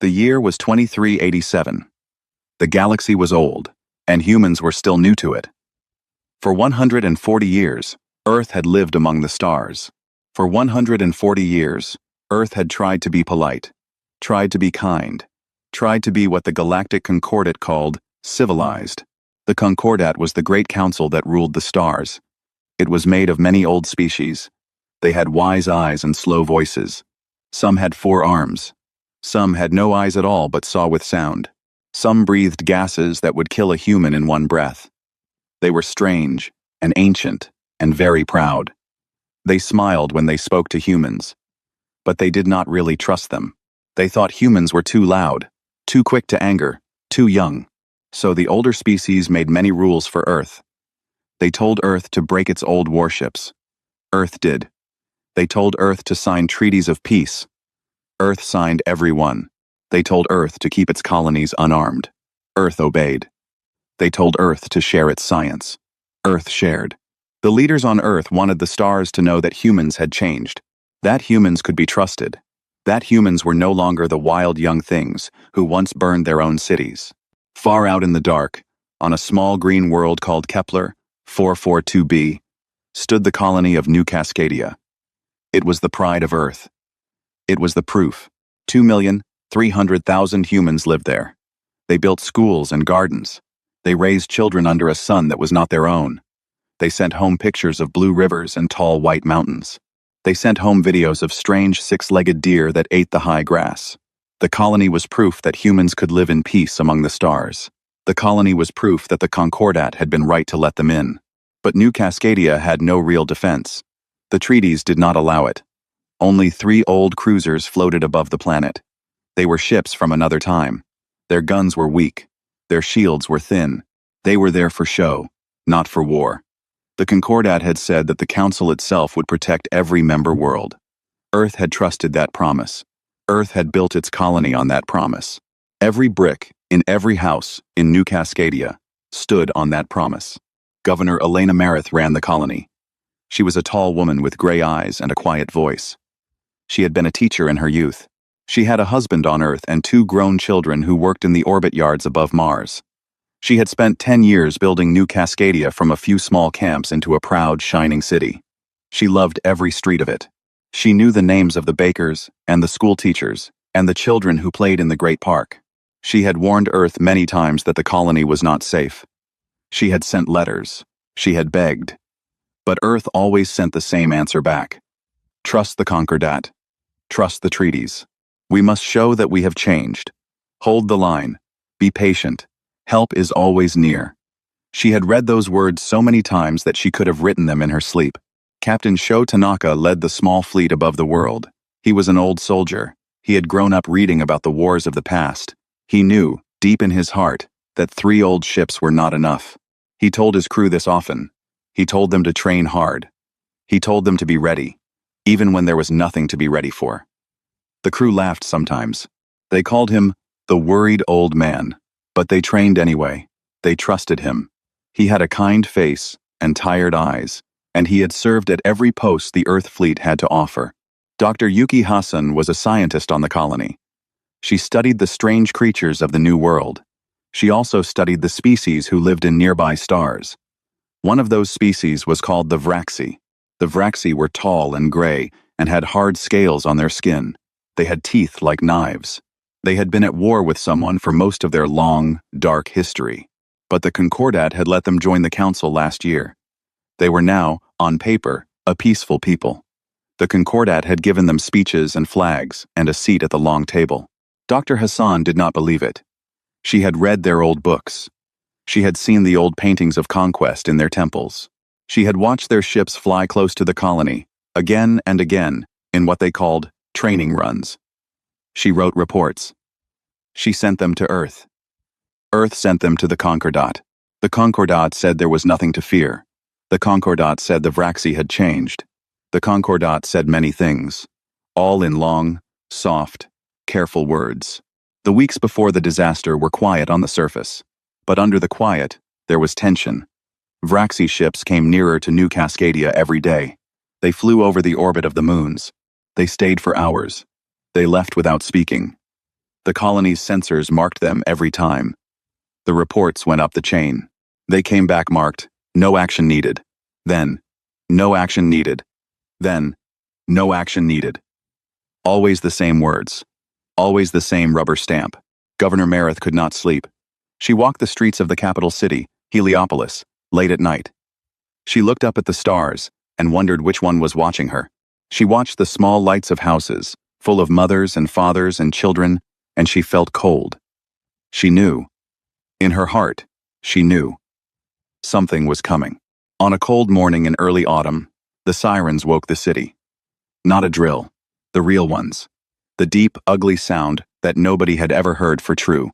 The year was 2387. The galaxy was old, and humans were still new to it. For 140 years, Earth had lived among the stars. For 140 years, Earth had tried to be polite, tried to be kind, tried to be what the galactic concordat called civilized. The concordat was the great council that ruled the stars. It was made of many old species. They had wise eyes and slow voices. Some had 4 arms. Some had no eyes at all but saw with sound. Some breathed gases that would kill a human in one breath. They were strange and ancient and very proud. They smiled when they spoke to humans, but they did not really trust them. They thought humans were too loud, too quick to anger, too young. So the older species made many rules for Earth. They told Earth to break its old warships. Earth did. They told Earth to sign treaties of peace. Earth signed every one. They told Earth to keep its colonies unarmed. Earth obeyed. They told Earth to share its science. Earth shared. The leaders on Earth wanted the stars to know that humans had changed, that humans could be trusted, that humans were no longer the wild young things who once burned their own cities. Far out in the dark, on a small green world called Kepler 442b, stood the colony of New Cascadia. It was the pride of Earth. It was the proof. 2,300,000 humans lived there. They built schools and gardens. They raised children under a sun that was not their own. They sent home pictures of blue rivers and tall white mountains. They sent home videos of strange 6-legged deer that ate the high grass. The colony was proof that humans could live in peace among the stars. The colony was proof that the Concordat had been right to let them in. But New Cascadia had no real defense. The treaties did not allow it. Only 3 old cruisers floated above the planet. They were ships from another time. Their guns were weak. Their shields were thin. They were there for show, not for war. The Concordat had said that the Council itself would protect every member world. Earth had trusted that promise. Earth had built its colony on that promise. Every brick, in every house, in New Cascadia, stood on that promise. Governor Elena Marith ran the colony. She was a tall woman with gray eyes and a quiet voice. She had been a teacher in her youth. She had a husband on Earth and 2 grown children who worked in the orbit yards above Mars. She had spent 10 years building New Cascadia from a few small camps into a proud, shining city. She loved every street of it. She knew the names of the bakers and the school teachers and the children who played in the great park. She had warned Earth many times that the colony was not safe. She had sent letters. She had begged. But Earth always sent the same answer back. Trust the Concordat. Trust the treaties. We must show that we have changed. Hold the line. Be patient. Help is always near. She had read those words so many times that she could have written them in her sleep. Captain Sho Tanaka led the small fleet above the world. He was an old soldier. He had grown up reading about the wars of the past. He knew, deep in his heart, that 3 old ships were not enough. He told his crew this often. He told them to train hard. He told them to be ready, even when there was nothing to be ready for. The crew laughed sometimes. They called him the worried old man, but they trained anyway. They trusted him. He had a kind face and tired eyes, and he had served at every post the Earth fleet had to offer. Dr. Yuki Hassan was a scientist on the colony. She studied the strange creatures of the New World. She also studied the species who lived in nearby stars. One of those species was called the Vraxi. The Vraxi were tall and gray and had hard scales on their skin. They had teeth like knives. They had been at war with someone for most of their long, dark history. But the Concordat had let them join the Council last year. They were now, on paper, a peaceful people. The Concordat had given them speeches and flags and a seat at the long table. Dr. Hassan did not believe it. She had read their old books. She had seen the old paintings of conquest in their temples. She had watched their ships fly close to the colony, again and again, in what they called training runs. She wrote reports. She sent them to Earth. Earth sent them to the Concordat. The Concordat said there was nothing to fear. The Concordat said the Vraxi had changed. The Concordat said many things, all in long, soft, careful words. The weeks before the disaster were quiet on the surface, but under the quiet, there was tension. Vraxi ships came nearer to New Cascadia every day. They flew over the orbit of the moons. They stayed for hours. They left without speaking. The colony's sensors marked them every time. The reports went up the chain. They came back marked, no action needed. Then, no action needed. Then, no action needed. Always the same words. Always the same rubber stamp. Governor Meredith could not sleep. She walked the streets of the capital city, Heliopolis, late at night. She looked up at the stars and wondered which one was watching her. She watched the small lights of houses, full of mothers and fathers and children, and she felt cold. She knew. In her heart, she knew. Something was coming. On a cold morning in early autumn, the sirens woke the city. Not a drill. The real ones. The deep, ugly sound that nobody had ever heard for true.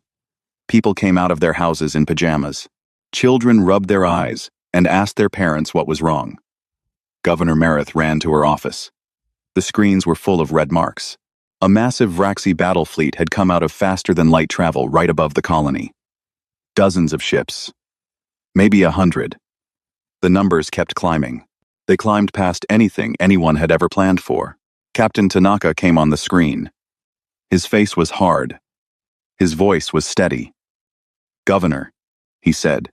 People came out of their houses in pajamas. Children rubbed their eyes and asked their parents what was wrong. Governor Meredith ran to her office. The screens were full of red marks. A massive Vraxi battle fleet had come out of faster-than-light travel right above the colony. Dozens of ships. Maybe 100. The numbers kept climbing. They climbed past anything anyone had ever planned for. Captain Tanaka came on the screen. His face was hard. His voice was steady. "Governor," he said,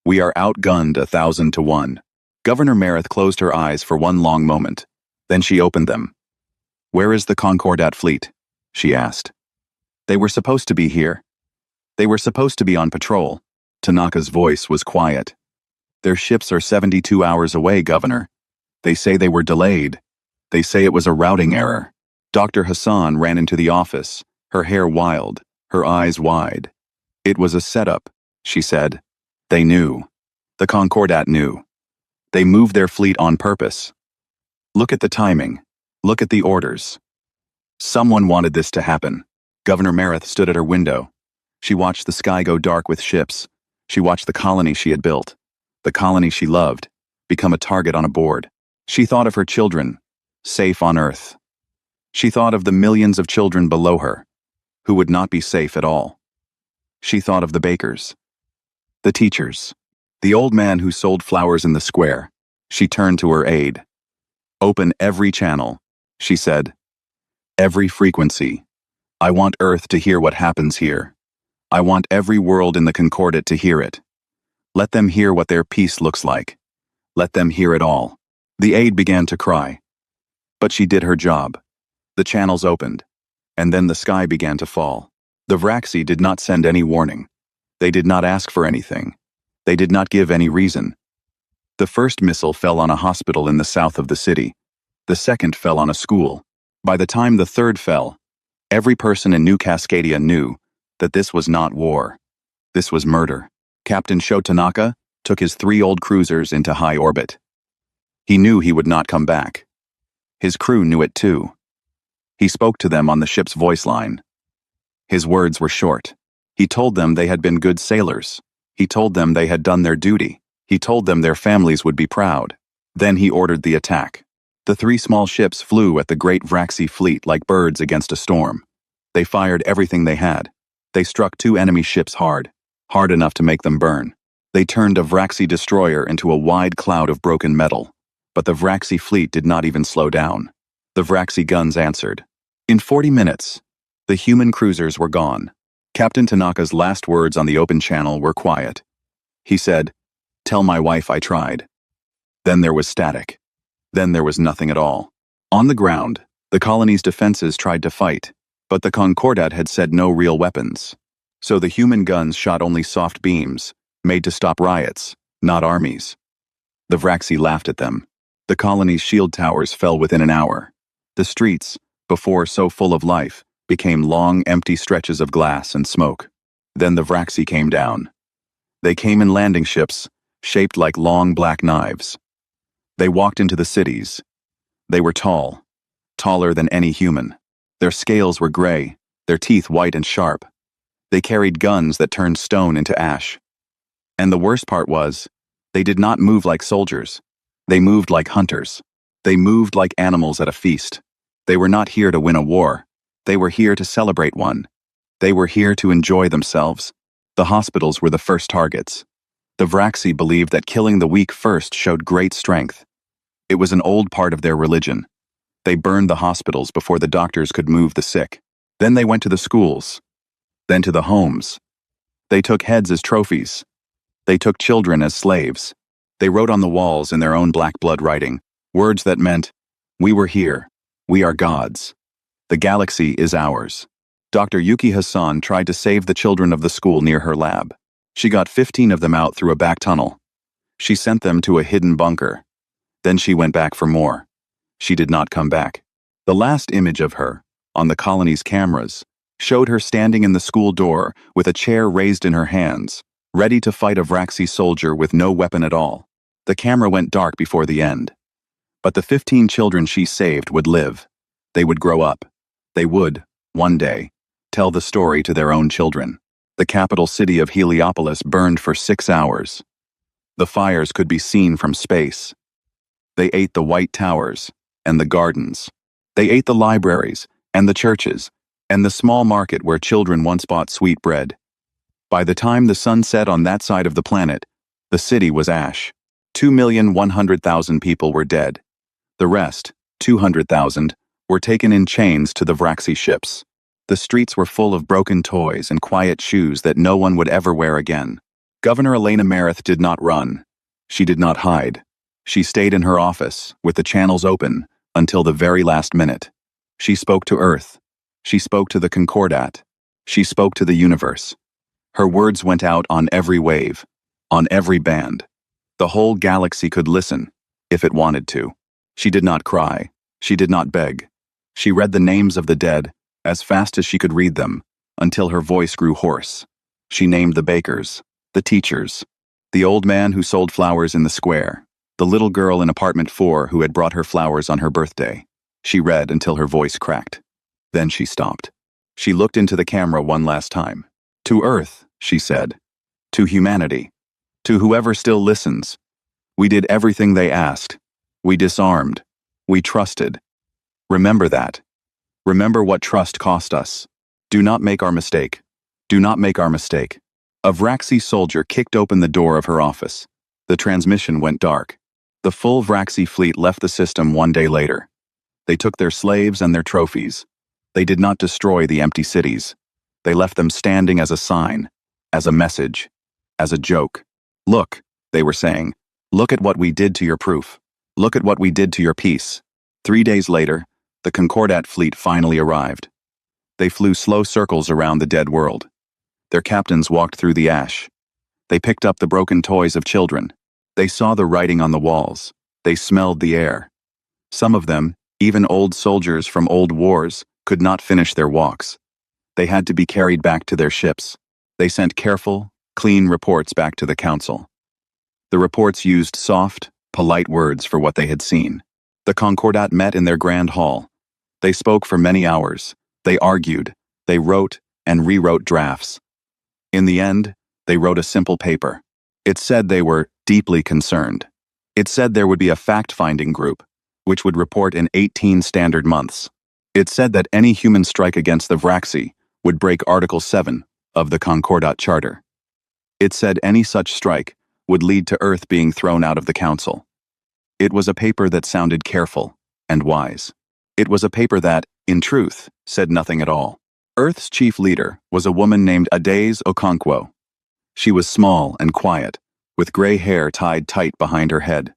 "we are outgunned 1,000 to 1. Governor Meredith closed her eyes for one long moment. Then she opened them. "Where is the Concordat fleet?" she asked. "They were supposed to be here. They were supposed to be on patrol." Tanaka's voice was quiet. "Their ships are 72 hours away, Governor. They say they were delayed. They say it was a routing error." Dr. Hassan ran into the office, her hair wild, her eyes wide. "It was a setup," she said. "They knew. The Concordat knew. They moved their fleet on purpose. Look at the timing. Look at the orders. Someone wanted this to happen." Governor Meredith stood at her window. She watched the sky go dark with ships. She watched the colony she had built, the colony she loved, become a target on a board. She thought of her children, safe on Earth. She thought of the millions of children below her, who would not be safe at all. She thought of the bakers, the teachers, the old man who sold flowers in the square. She turned to her aide. "Open every channel," she said. "Every frequency. I want Earth to hear what happens here. I want every world in the Concordat to hear it. Let them hear what their peace looks like. Let them hear it all." The aide began to cry. But she did her job. The channels opened, and then the sky began to fall. The Vraxi did not send any warning. They did not ask for anything. They did not give any reason. The first missile fell on a hospital in the south of the city. The second fell on a school. By the time the third fell, every person in New Cascadia knew that this was not war. This was murder. Captain Sho Tanaka took his 3 old cruisers into high orbit. He knew he would not come back. His crew knew it too. He spoke to them on the ship's voice line. His words were short. He told them they had been good sailors. He told them they had done their duty. He told them their families would be proud. Then he ordered the attack. The 3 small ships flew at the great Vraxi fleet like birds against a storm. They fired everything they had. They struck 2 enemy ships hard enough to make them burn. They turned a Vraxi destroyer into a wide cloud of broken metal. But the Vraxi fleet did not even slow down. The Vraxi guns answered. In 40 minutes, the human cruisers were gone. Captain Tanaka's last words on the open channel were quiet. He said, "Tell my wife I tried." Then there was static. Then there was nothing at all. On the ground, the colony's defenses tried to fight, but the Concordat had said no real weapons. So the human guns shot only soft beams, made to stop riots, not armies. The Vraxi laughed at them. The colony's shield towers fell within an hour. The streets, before so full of life, became long, empty stretches of glass and smoke. Then the Vraxi came down. They came in landing ships, shaped like long black knives. They walked into the cities. They were tall, taller than any human. Their scales were gray, their teeth white and sharp. They carried guns that turned stone into ash. And the worst part was, they did not move like soldiers. They moved like hunters. They moved like animals at a feast. They were not here to win a war. They were here to celebrate one. They were here to enjoy themselves. The hospitals were the first targets. The Vraxi believed that killing the weak first showed great strength. It was an old part of their religion. They burned the hospitals before the doctors could move the sick. Then they went to the schools. Then to the homes. They took heads as trophies. They took children as slaves. They wrote on the walls in their own black blood writing, words that meant, "We were here. We are gods. The galaxy is ours." Dr. Yuki Hassan tried to save the children of the school near her lab. She got 15 of them out through a back tunnel. She sent them to a hidden bunker. Then she went back for more. She did not come back. The last image of her, on the colony's cameras, showed her standing in the school door with a chair raised in her hands, ready to fight a Vraxi soldier with no weapon at all. The camera went dark before the end. But the 15 children she saved would live. They would grow up. They would, one day, tell the story to their own children. The capital city of Heliopolis burned for 6 hours. The fires could be seen from space. They ate the white towers and the gardens. They ate the libraries and the churches and the small market where children once bought sweet bread. By the time the sun set on that side of the planet, the city was ash. 2,100,000 people were dead. The rest, 200,000, were taken in chains to the Vraxi ships. The streets were full of broken toys and quiet shoes that no one would ever wear again. Governor Elena Marith did not run. She did not hide. She stayed in her office, with the channels open, until the very last minute. She spoke to Earth. She spoke to the Concordat. She spoke to the universe. Her words went out on every wave, on every band. The whole galaxy could listen, if it wanted to. She did not cry. She did not beg. She read the names of the dead, as fast as she could read them, until her voice grew hoarse. She named the bakers, the teachers, the old man who sold flowers in the square, the little girl in apartment 4 who had brought her flowers on her birthday. She read until her voice cracked. Then she stopped. She looked into the camera one last time. "To Earth," she said. "To humanity. To whoever still listens. We did everything they asked. We disarmed. We trusted. Remember that. Remember what trust cost us. Do not make our mistake. Do not make our mistake." A Vraxi soldier kicked open the door of her office. The transmission went dark. The full Vraxi fleet left the system one day later. They took their slaves and their trophies. They did not destroy the empty cities. They left them standing as a sign, as a message, as a joke. "Look," they were saying, "look at what we did to your proof. Look at what we did to your peace." 3 days later, the Concordat fleet finally arrived. They flew slow circles around the dead world. Their captains walked through the ash. They picked up the broken toys of children. They saw the writing on the walls. They smelled the air. Some of them, even old soldiers from old wars, could not finish their walks. They had to be carried back to their ships. They sent careful, clean reports back to the council. The reports used soft, polite words for what they had seen. The Concordat met in their grand hall. They spoke for many hours. They argued. They wrote and rewrote drafts. In the end, they wrote a simple paper. It said they were deeply concerned. It said there would be a fact-finding group, which would report in 18 standard months. It said that any human strike against the Vraxi would break Article 7 of the Concordat Charter. It said any such strike would lead to Earth being thrown out of the Council. It was a paper that sounded careful and wise. It was a paper that, in truth, said nothing at all. Earth's chief leader was a woman named Adaze Okonkwo. She was small and quiet, with gray hair tied tight behind her head.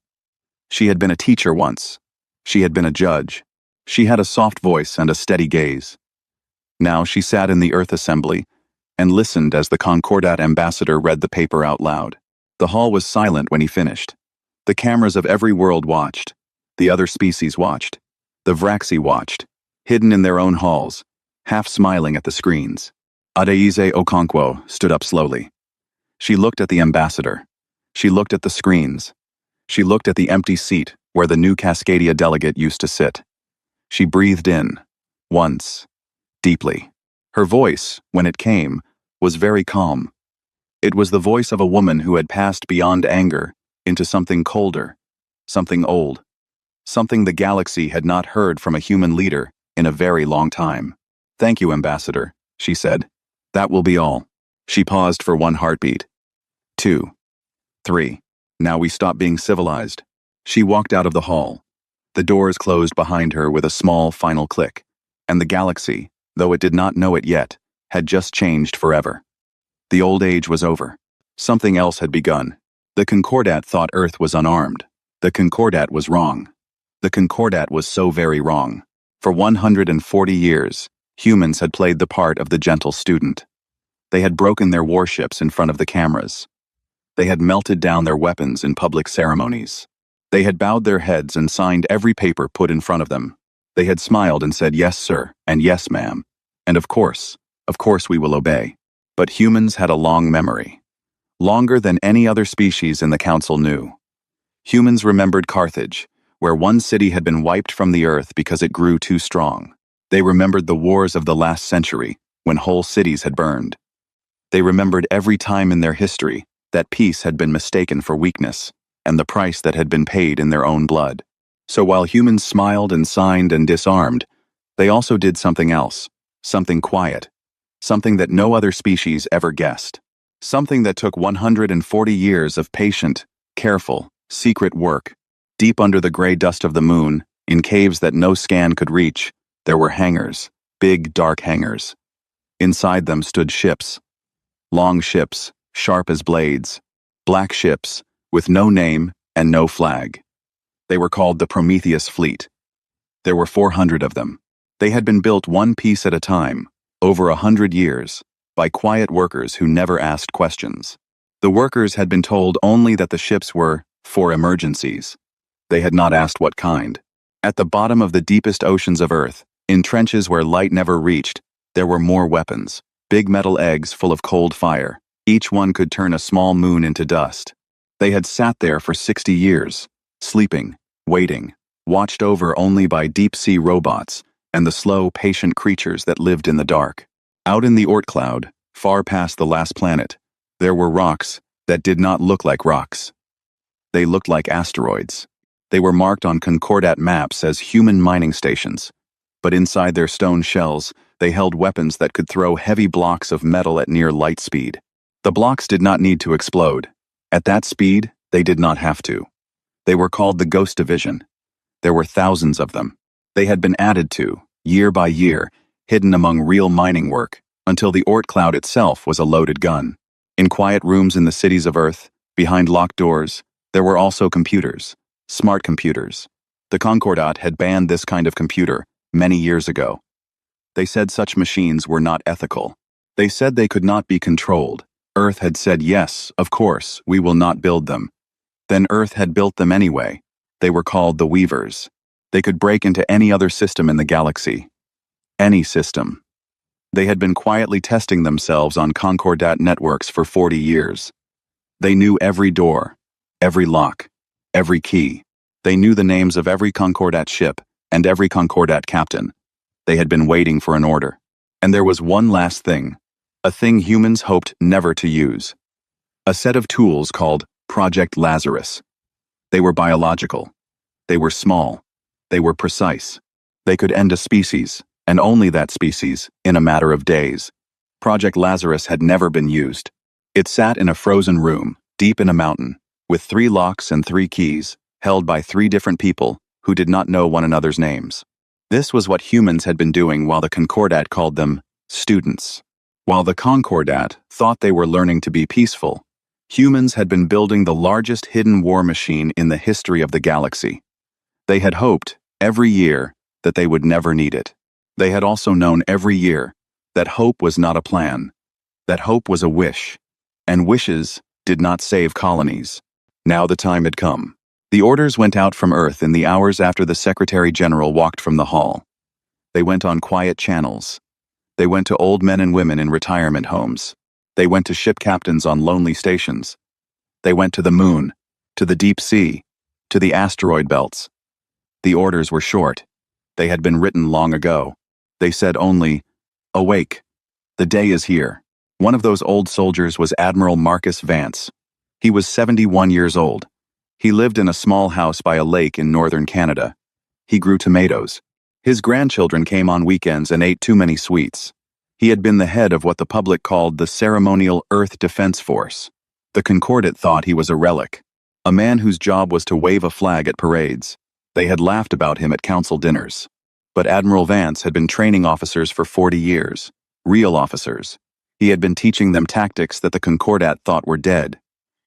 She had been a teacher once. She had been a judge. She had a soft voice and a steady gaze. Now she sat in the Earth Assembly and listened as the Concordat ambassador read the paper out loud. The hall was silent when he finished. The cameras of every world watched. The other species watched. The Vraxi watched, hidden in their own halls, half smiling at the screens. Adaeze Okonkwo stood up slowly. She looked at the ambassador. She looked at the screens. She looked at the empty seat where the new Cascadia delegate used to sit. She breathed in, once, deeply. Her voice, when it came, was very calm. It was the voice of a woman who had passed beyond anger into something colder, something old, something the galaxy had not heard from a human leader in a very long time. "Thank you, Ambassador," she said. "That will be all." She paused for one heartbeat. 2. 3. Now we stop being civilized. She walked out of the hall. The doors closed behind her with a small final click, and the galaxy, though it did not know it yet, had just changed forever. The old age was over. Something else had begun. The Concordat thought Earth was unarmed. The Concordat was wrong. The Concordat was so very wrong. For 140 years, humans had played the part of the gentle student. They had broken their warships in front of the cameras. They had melted down their weapons in public ceremonies. They had bowed their heads and signed every paper put in front of them. They had smiled and said, "Yes, sir," and "Yes, ma'am," and of course we will obey. But humans had a long memory. Longer than any other species in the council knew. Humans remembered Carthage, where one city had been wiped from the earth because it grew too strong. They remembered the wars of the last century, when whole cities had burned. They remembered every time in their history that peace had been mistaken for weakness, and the price that had been paid in their own blood. So while humans smiled and signed and disarmed, they also did something else, something quiet, something that no other species ever guessed, something that took 140 years of patient, careful, secret work. Deep under the gray dust of the moon, in caves that no scan could reach, there were hangars, big dark hangars. Inside them stood ships. Long ships, sharp as blades. Black ships, with no name and no flag. They were called the Prometheus Fleet. There were 400 of them. They had been built one piece at a time, over 100 years, by quiet workers who never asked questions. The workers had been told only that the ships were for emergencies. They had not asked what kind. At the bottom of the deepest oceans of Earth, in trenches where light never reached, there were more weapons, big metal eggs full of cold fire. Each one could turn a small moon into dust. They had sat there for 60 years, sleeping, waiting, watched over only by deep-sea robots and the slow, patient creatures that lived in the dark. Out in the Oort cloud, far past the last planet, there were rocks that did not look like rocks. They looked like asteroids. They were marked on Concordat maps as human mining stations, but inside their stone shells, they held weapons that could throw heavy blocks of metal at near light speed. The blocks did not need to explode. At that speed, they did not have to. They were called the Ghost Division. There were thousands of them. They had been added to, year by year, hidden among real mining work, until the Oort cloud itself was a loaded gun. In quiet rooms in the cities of Earth, behind locked doors, there were also computers, smart computers. The Concordat had banned this kind of computer many years ago. They said such machines were not ethical. They said they could not be controlled. Earth had said, yes, of course, we will not build them. Then Earth had built them anyway. They were called the Weavers. They could break into any other system in the galaxy. Any system. They had been quietly testing themselves on Concordat networks for 40 years. They knew every door, every lock, every key. They knew the names of every Concordat ship and every Concordat captain. They had been waiting for an order. And there was one last thing, a thing humans hoped never to use. A set of tools called Project Lazarus. They were biological. They were small. They were precise. They could end a species, and only that species, in a matter of days. Project Lazarus had never been used. It sat in a frozen room, deep in a mountain, with 3 locks and 3 keys, held by 3 different people who did not know one another's names. This was what humans had been doing while the Concordat called them students. While the Concordat thought they were learning to be peaceful, humans had been building the largest hidden war machine in the history of the galaxy. They had hoped, every year, that they would never need it. They had also known every year that hope was not a plan, that hope was a wish, and wishes did not save colonies. Now the time had come. The orders went out from Earth in the hours after the Secretary General walked from the hall. They went on quiet channels. They went to old men and women in retirement homes. They went to ship captains on lonely stations. They went to the moon, to the deep sea, to the asteroid belts. The orders were short. They had been written long ago. They said only, "Awake. The day is here." One of those old soldiers was Admiral Marcus Vance. He was 71 years old. He lived in a small house by a lake in northern Canada. He grew tomatoes. His grandchildren came on weekends and ate too many sweets. He had been the head of what the public called the Ceremonial Earth Defense Force. The Concordat thought he was a relic, a man whose job was to wave a flag at parades. They had laughed about him at council dinners. But Admiral Vance had been training officers for 40 years. Real officers. He had been teaching them tactics that the Concordat thought were dead.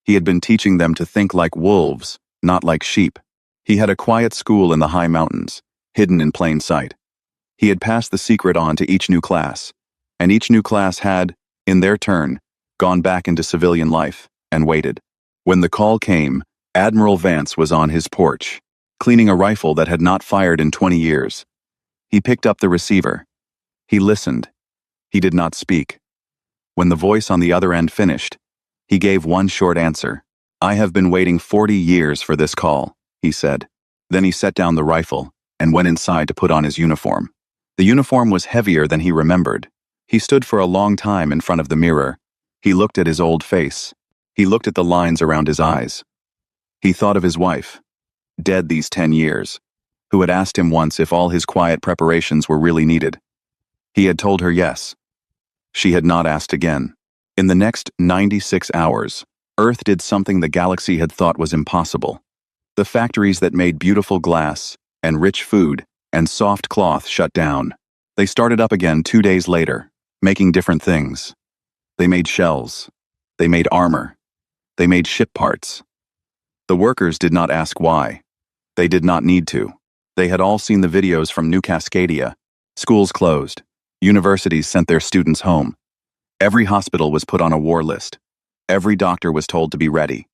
He had been teaching them to think like wolves, not like sheep. He had a quiet school in the high mountains, hidden in plain sight. He had passed the secret on to each new class, and each new class had, in their turn, gone back into civilian life and waited. When the call came, Admiral Vance was on his porch, cleaning a rifle that had not fired in 20 years. He picked up the receiver. He listened. He did not speak. When the voice on the other end finished, he gave one short answer. "I have been waiting 40 years for this call," he said. Then he set down the rifle and went inside to put on his uniform. The uniform was heavier than he remembered. He stood for a long time in front of the mirror. He looked at his old face. He looked at the lines around his eyes. He thought of his wife, dead these 10 years, who had asked him once if all his quiet preparations were really needed. He had told her yes. She had not asked again. In the next 96 hours, Earth did something the galaxy had thought was impossible. The factories that made beautiful glass, and rich food, and soft cloth shut down. They started up again 2 days later, making different things. They made shells. They made armor. They made ship parts. The workers did not ask why. They did not need to. They had all seen the videos from New Cascadia. Schools closed. Universities sent their students home. Every hospital was put on a war list. Every doctor was told to be ready.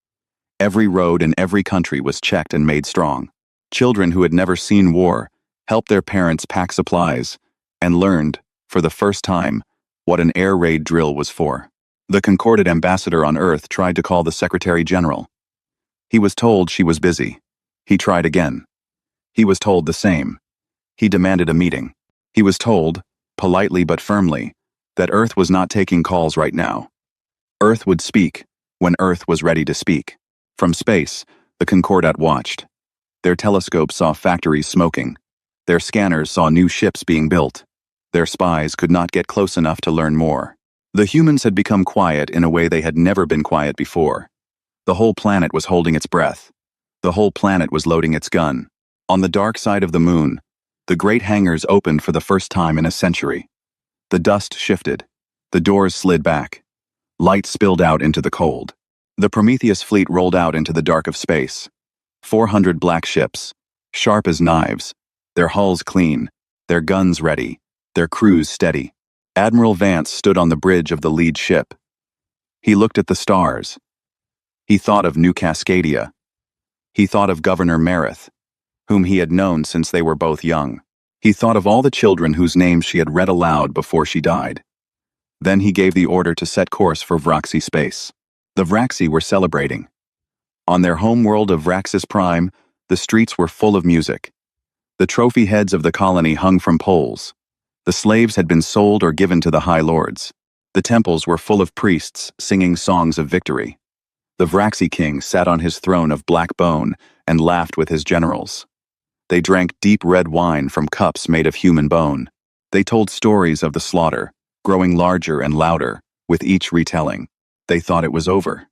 Every road in every country was checked and made strong. Children who had never seen war helped their parents pack supplies and learned, for the first time, what an air raid drill was for. The Concordat ambassador on Earth tried to call the Secretary General. He was told she was busy. He tried again. He was told the same. He demanded a meeting. He was told, politely but firmly, that Earth was not taking calls right now. Earth would speak when Earth was ready to speak. From space, the Concordat watched. Their telescopes saw factories smoking. Their scanners saw new ships being built. Their spies could not get close enough to learn more. The humans had become quiet in a way they had never been quiet before. The whole planet was holding its breath. The whole planet was loading its gun. On the dark side of the moon, the great hangars opened for the first time in a century. The dust shifted. The doors slid back. Light spilled out into the cold. The Prometheus fleet rolled out into the dark of space. 400 black ships, sharp as knives, their hulls clean, their guns ready, their crews steady. Admiral Vance stood on the bridge of the lead ship. He looked at the stars. He thought of New Cascadia. He thought of Governor Merith, whom he had known since they were both young. He thought of all the children whose names she had read aloud before she died. Then he gave the order to set course for Vraxi space. The Vraxi were celebrating. On their home world of Vraxis Prime, the streets were full of music. The trophy heads of the colony hung from poles. The slaves had been sold or given to the High Lords. The temples were full of priests singing songs of victory. The Vraxi king sat on his throne of black bone and laughed with his generals. They drank deep red wine from cups made of human bone. They told stories of the slaughter, growing larger and louder, with each retelling. They thought it was over.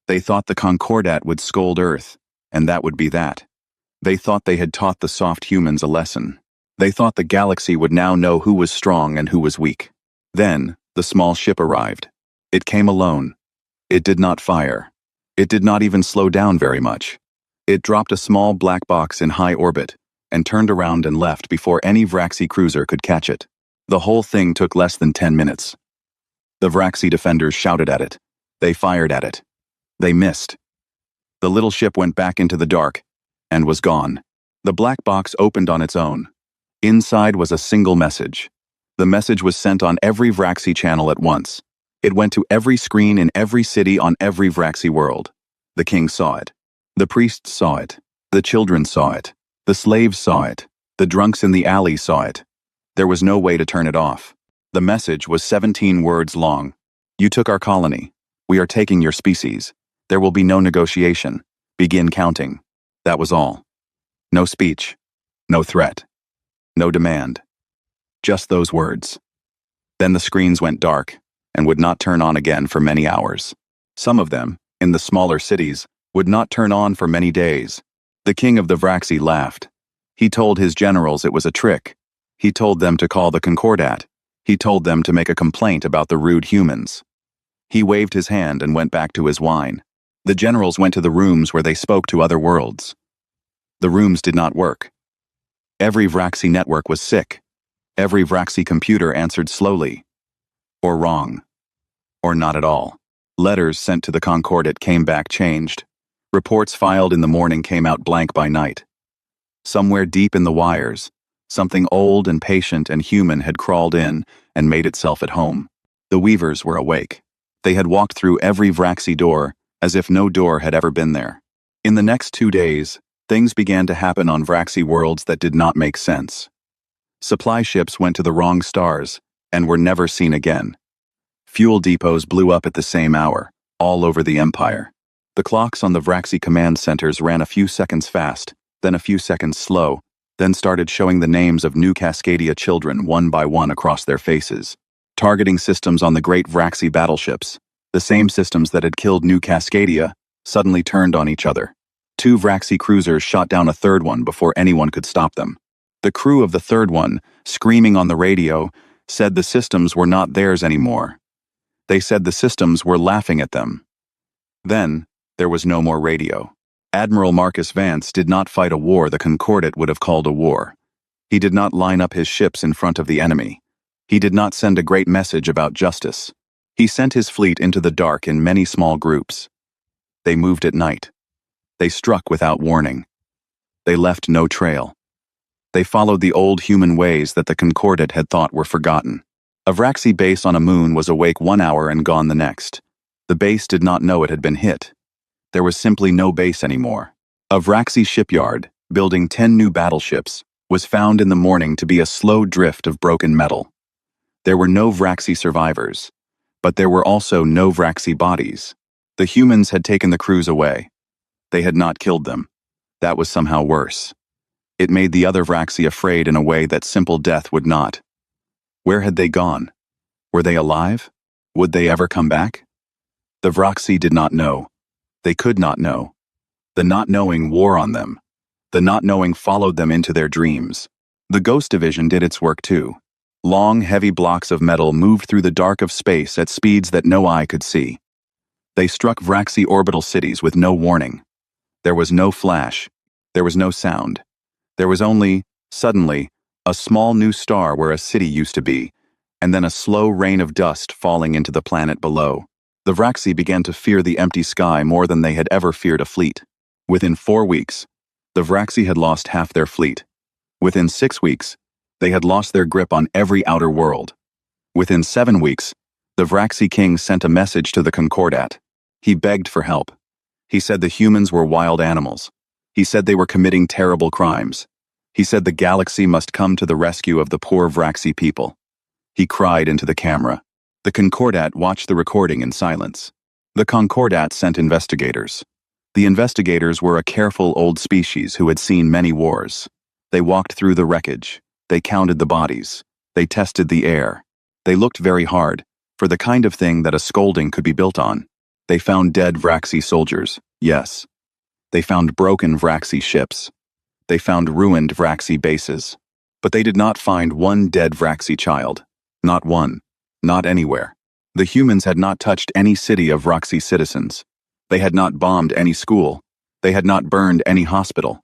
They thought the Concordat would scold Earth, and that would be that. They thought they had taught the soft humans a lesson. They thought the galaxy would now know who was strong and who was weak. Then, the small ship arrived. It came alone. It did not fire. It did not even slow down very much. It dropped a small black box in high orbit and turned around and left before any Vraxi cruiser could catch it. The whole thing took less than 10 minutes. The Vraxi defenders shouted at it. They fired at it. They missed. The little ship went back into the dark and was gone. The black box opened on its own. Inside was a single message. The message was sent on every Vraxi channel at once. It went to every screen in every city on every Vraxi world. The king saw it. The priests saw it. The children saw it. The slaves saw it. The drunks in the alley saw it. There was no way to turn it off. The message was 17 words long. You took our colony. We are taking your species. There will be no negotiation. Begin counting. That was all. No speech. No threat. No demand. Just those words. Then the screens went dark and would not turn on again for many hours. Some of them, in the smaller cities, would not turn on for many days. The king of the Vraxi laughed. He told his generals it was a trick. He told them to call the Concordat. He told them to make a complaint about the rude humans. He waved his hand and went back to his wine. The generals went to the rooms where they spoke to other worlds. The rooms did not work. Every Vraxi network was sick. Every Vraxi computer answered slowly. Or wrong. Or not at all. Letters sent to the Concordat came back changed. Reports filed in the morning came out blank by night. Somewhere deep in the wires, something old and patient and human had crawled in and made itself at home. The weavers were awake. They had walked through every Vraxi door as if no door had ever been there. In the next 2 days, things began to happen on Vraxi worlds that did not make sense. Supply ships went to the wrong stars and were never seen again. Fuel depots blew up at the same hour, all over the Empire. The clocks on the Vraxi command centers ran a few seconds fast, then a few seconds slow, then started showing the names of new Cascadia children one by one across their faces. Targeting systems on the great Vraxi battleships, the same systems that had killed New Cascadia, suddenly turned on each other. 2 Vraxi cruisers shot down a third one before anyone could stop them. The crew of the third one, screaming on the radio, said the systems were not theirs anymore. They said the systems were laughing at them. Then, there was no more radio. Admiral Marcus Vance did not fight a war the Concordat would have called a war. He did not line up his ships in front of the enemy. He did not send a great message about justice. He sent his fleet into the dark in many small groups. They moved at night. They struck without warning. They left no trail. They followed the old human ways that the Concordat had thought were forgotten. A Vraxi base on a moon was awake 1 hour and gone the next. The base did not know it had been hit. There was simply no base anymore. A Vraxi shipyard, building 10 new battleships, was found in the morning to be a slow drift of broken metal. There were no Vraxi survivors, but there were also no Vraxi bodies. The humans had taken the crews away. They had not killed them. That was somehow worse. It made the other Vraxi afraid in a way that simple death would not. Where had they gone? Were they alive? Would they ever come back? The Vraxi did not know. They could not know. The not knowing wore on them. The not knowing followed them into their dreams. The Ghost Division did its work too. Long, heavy blocks of metal moved through the dark of space at speeds that no eye could see. They struck Vraxi orbital cities with no warning. There was no flash. There was no sound. There was only, suddenly, a small new star where a city used to be, and then a slow rain of dust falling into the planet below. The Vraxi began to fear the empty sky more than they had ever feared a fleet. Within 4 weeks, the Vraxi had lost half their fleet. Within 6 weeks, they had lost their grip on every outer world. Within 7 weeks, the Vraxi king sent a message to the Concordat. He begged for help. He said the humans were wild animals. He said they were committing terrible crimes. He said the galaxy must come to the rescue of the poor Vraxi people. He cried into the camera. The Concordat watched the recording in silence. The Concordat sent investigators. The investigators were a careful old species who had seen many wars. They walked through the wreckage. They counted the bodies. They tested the air. They looked very hard, for the kind of thing that a scolding could be built on. They found dead Vraxi soldiers, yes. They found broken Vraxi ships. They found ruined Vraxi bases. But they did not find one dead Vraxi child. Not one. Not anywhere. The humans had not touched any city of Vraxi citizens. They had not bombed any school. They had not burned any hospital.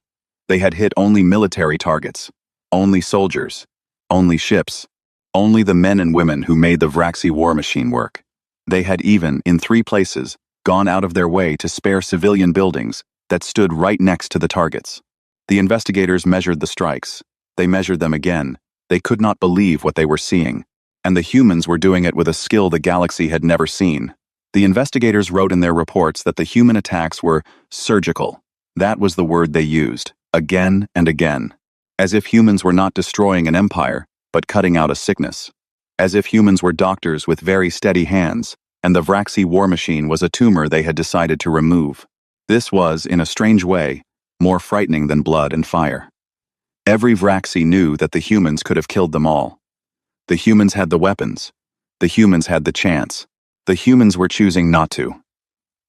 They had hit only military targets. Only soldiers. Only ships. Only the men and women who made the Vraxi war machine work. They had even, in 3 places, gone out of their way to spare civilian buildings that stood right next to the targets. The investigators measured the strikes. They measured them again. They could not believe what they were seeing. And the humans were doing it with a skill the galaxy had never seen. The investigators wrote in their reports that the human attacks were surgical. That was the word they used, again and again. As if humans were not destroying an empire, but cutting out a sickness. As if humans were doctors with very steady hands, and the Vraxi war machine was a tumor they had decided to remove. This was, in a strange way, more frightening than blood and fire. Every Vraxi knew that the humans could have killed them all. The humans had the weapons. The humans had the chance. The humans were choosing not to.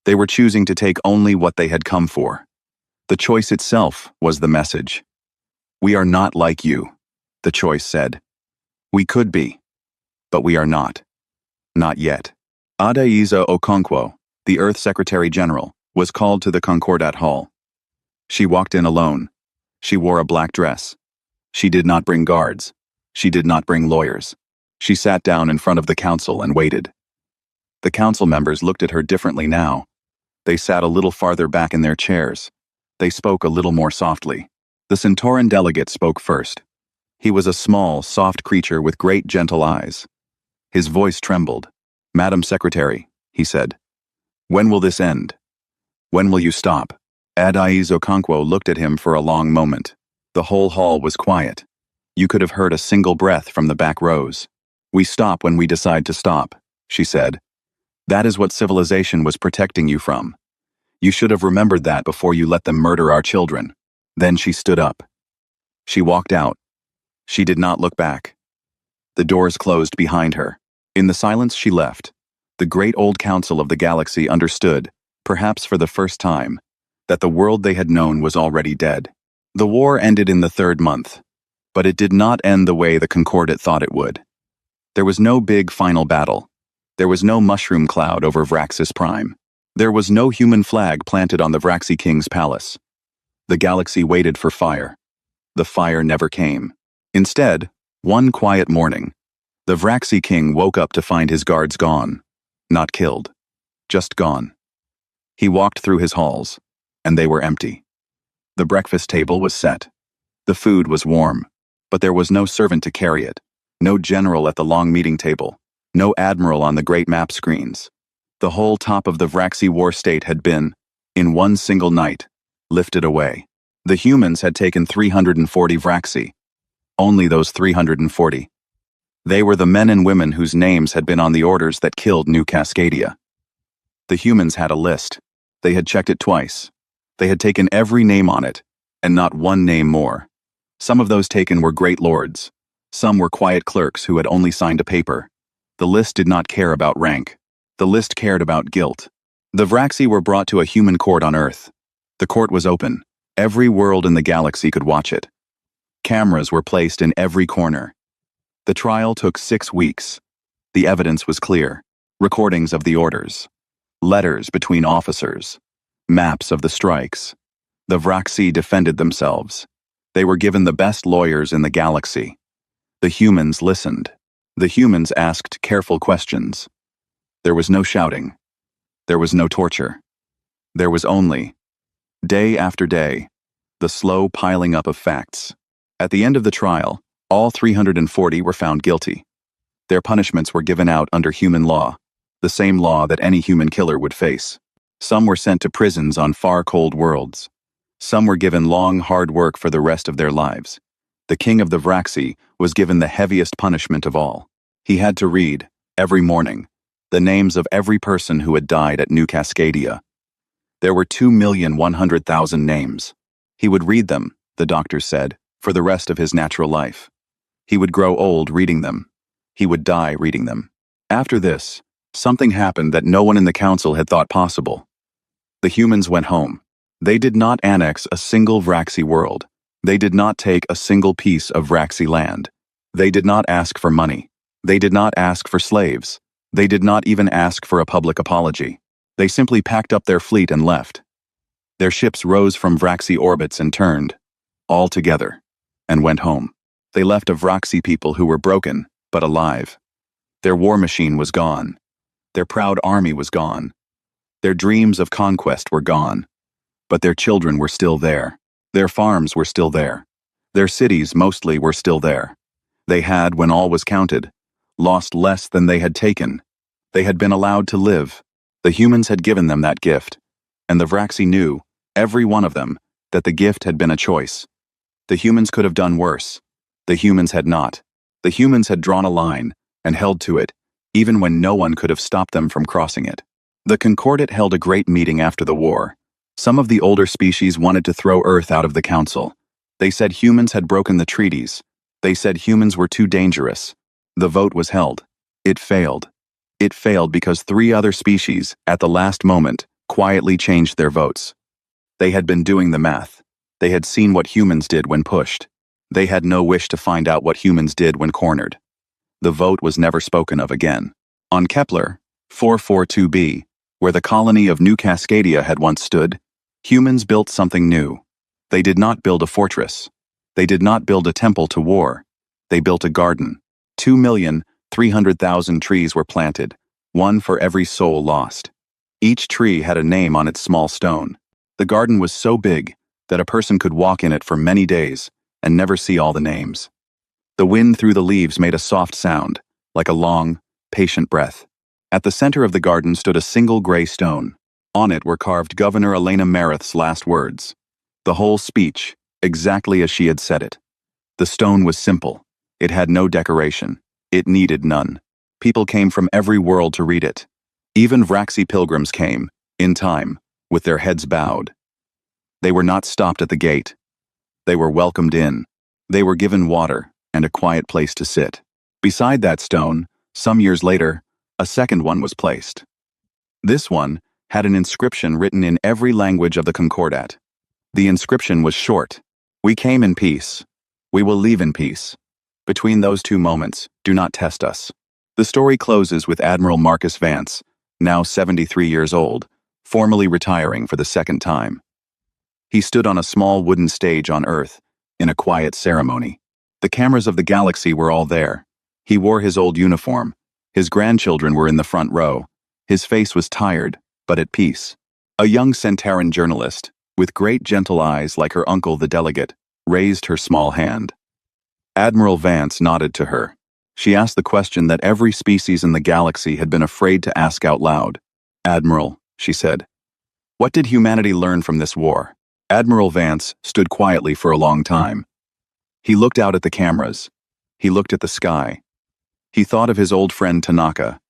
They were choosing to take only what they had come for. The choice itself was the message. We are not like you. The choice said. We could be, but we are not. Not yet. Adaiza Okonkwo, the Earth Secretary General, was called to the Concordat Hall. She walked in alone. She wore a black dress. She did not bring guards. She did not bring lawyers. She sat down in front of the council and waited. The council members looked at her differently now. They sat a little farther back in their chairs. They spoke a little more softly. The Centauran delegate spoke first. He was a small, soft creature with great, gentle eyes. His voice trembled. Madam Secretary, he said, when will this end? When will you stop? Adaiza Okonkwo looked at him for a long moment. The whole hall was quiet. You could have heard a single breath from the back rows. We stop when we decide to stop, she said. That is what civilization was protecting you from. You should have remembered that before you let them murder our children. Then she stood up. She walked out. She did not look back. The doors closed behind her. In the silence she left. The great old council of the galaxy understood, perhaps for the first time, that the world they had known was already dead. The war ended in the 3rd month, but it did not end the way the Concordat thought it would. There was no big final battle. There was no mushroom cloud over Vraxis Prime. There was no human flag planted on the Vraxi King's palace. The galaxy waited for fire. The fire never came. Instead, one quiet morning, the Vraxi King woke up to find his guards gone. Not killed. Just gone. He walked through his halls, and they were empty. The breakfast table was set. The food was warm, but there was no servant to carry it, no general at the long meeting table, no admiral on the great map screens. The whole top of the Vraxi war state had been, in one single night, lifted away. The humans had taken 340 Vraxi. Only those 340. They were the men and women whose names had been on the orders that killed New Cascadia. The humans had a list. They had checked it twice. They had taken every name on it, and not one name more. Some of those taken were great lords. Some were quiet clerks who had only signed a paper. The list did not care about rank. The list cared about guilt. The Vraxi were brought to a human court on Earth. The court was open. Every world in the galaxy could watch it. Cameras were placed in every corner. The trial took 6 weeks. The evidence was clear. Recordings of the orders. Letters between officers. Maps of the strikes. The Vraxi defended themselves. They were given the best lawyers in the galaxy. The humans listened. The humans asked careful questions. There was no shouting. There was no torture. There was only, day after day, the slow piling up of facts. At the end of the trial, all 340 were found guilty. Their punishments were given out under human law, the same law that any human killer would face. Some were sent to prisons on far cold worlds. Some were given long, hard work for the rest of their lives. The king of the Vraxi was given the heaviest punishment of all. He had to read, every morning, the names of every person who had died at New Cascadia. There were 2,100,000 names. He would read them, the doctors said, for the rest of his natural life. He would grow old reading them. He would die reading them. After this, something happened that no one in the council had thought possible. The humans went home. They did not annex a single Vraxi world. They did not take a single piece of Vraxi land. They did not ask for money. They did not ask for slaves. They did not even ask for a public apology. They simply packed up their fleet and left. Their ships rose from Vraxi orbits and turned, all together, and went home. They left a Vraxi people who were broken, but alive. Their war machine was gone. Their proud army was gone. Their dreams of conquest were gone. But their children were still there. Their farms were still there. Their cities mostly were still there. They had, when all was counted, lost less than they had taken. They had been allowed to live. The humans had given them that gift. And the Vraxi knew, every one of them, that the gift had been a choice. The humans could have done worse. The humans had not. The humans had drawn a line, and held to it, even when no one could have stopped them from crossing it. The Concordat held a great meeting after the war. Some of the older species wanted to throw Earth out of the council. They said humans had broken the treaties. They said humans were too dangerous. The vote was held. It failed. It failed because 3 other species, at the last moment, quietly changed their votes. They had been doing the math. They had seen what humans did when pushed. They had no wish to find out what humans did when cornered. The vote was never spoken of again. On Kepler 442b, where the colony of New Cascadia had once stood, humans built something new. They did not build a fortress. They did not build a temple to war. They built a garden. 2,300,000 trees were planted, one for every soul lost. Each tree had a name on its small stone. The garden was so big that a person could walk in it for many days and never see all the names. The wind through the leaves made a soft sound, like a long, patient breath. At the center of the garden stood a single gray stone. On it were carved Governor Elena Meredith's last words. The whole speech, exactly as she had said it. The stone was simple. It had no decoration. It needed none. People came from every world to read it. Even Vraxi pilgrims came, in time, with their heads bowed. They were not stopped at the gate. They were welcomed in. They were given water and a quiet place to sit. Beside that stone, some years later, a second one was placed. This one had an inscription written in every language of the Concordat. The inscription was short. We came in peace. We will leave in peace. Between those two moments, do not test us. The story closes with Admiral Marcus Vance, now 73 years old, formally retiring for the second time. He stood on a small wooden stage on Earth, in a quiet ceremony. The cameras of the galaxy were all there. He wore his old uniform. His grandchildren were in the front row. His face was tired, but at peace. A young Centauran journalist, with great gentle eyes like her uncle the delegate, raised her small hand. Admiral Vance nodded to her. She asked the question that every species in the galaxy had been afraid to ask out loud. "Admiral," she said, "what did humanity learn from this war?" Admiral Vance stood quietly for a long time. He looked out at the cameras. He looked at the sky. He thought of his old friend Tanaka,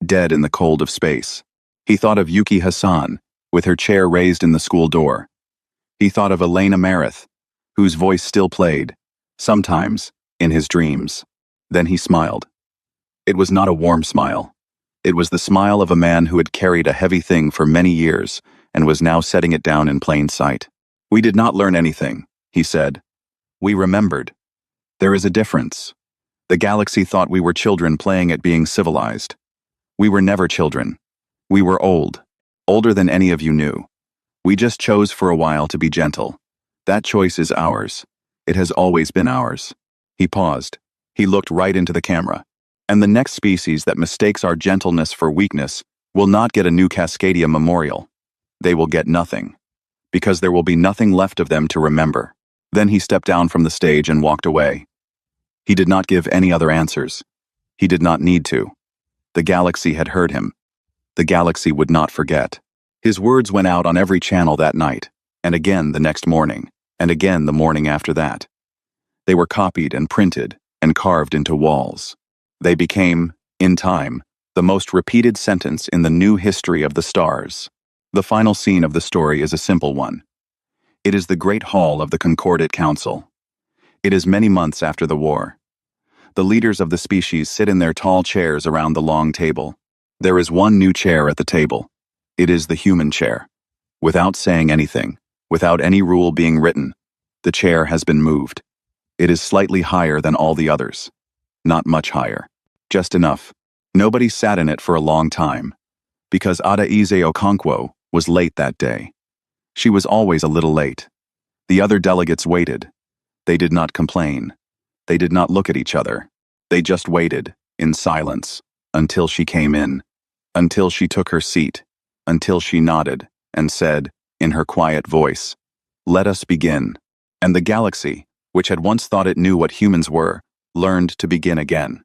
dead in the cold of space. He thought of Yuki Hassan, with her chair raised in the school door. He thought of Elena Meredith, whose voice still played, sometimes, in his dreams. Then he smiled. It was not a warm smile. It was the smile of a man who had carried a heavy thing for many years and was now setting it down in plain sight. "We did not learn anything," he said. "We remembered. There is a difference. The galaxy thought we were children playing at being civilized. We were never children. We were old, older than any of you knew. We just chose for a while to be gentle. That choice is ours. It has always been ours." He paused. He looked right into the camera. "And the next species that mistakes our gentleness for weakness will not get a New Cascadia memorial. They will get nothing. Because there will be nothing left of them to remember." Then he stepped down from the stage and walked away. He did not give any other answers. He did not need to. The galaxy had heard him. The galaxy would not forget. His words went out on every channel that night, and again the next morning, and again the morning after that. They were copied and printed and carved into walls. They became, in time, the most repeated sentence in the new history of the stars. The final scene of the story is a simple one. It is the Great Hall of the Concordat Council. It is many months after the war. The leaders of the species sit in their tall chairs around the long table. There is one new chair at the table. It is the human chair. Without saying anything, without any rule being written, the chair has been moved. It is slightly higher than all the others. Not much higher. Just enough. Nobody sat in it for a long time. Because Adaize Okonkwo was late that day. She was always a little late. The other delegates waited. They did not complain. They did not look at each other. They just waited, in silence, until she came in, until she took her seat, until she nodded and said, in her quiet voice, "Let us begin." And the galaxy, which had once thought it knew what humans were, learned to begin again.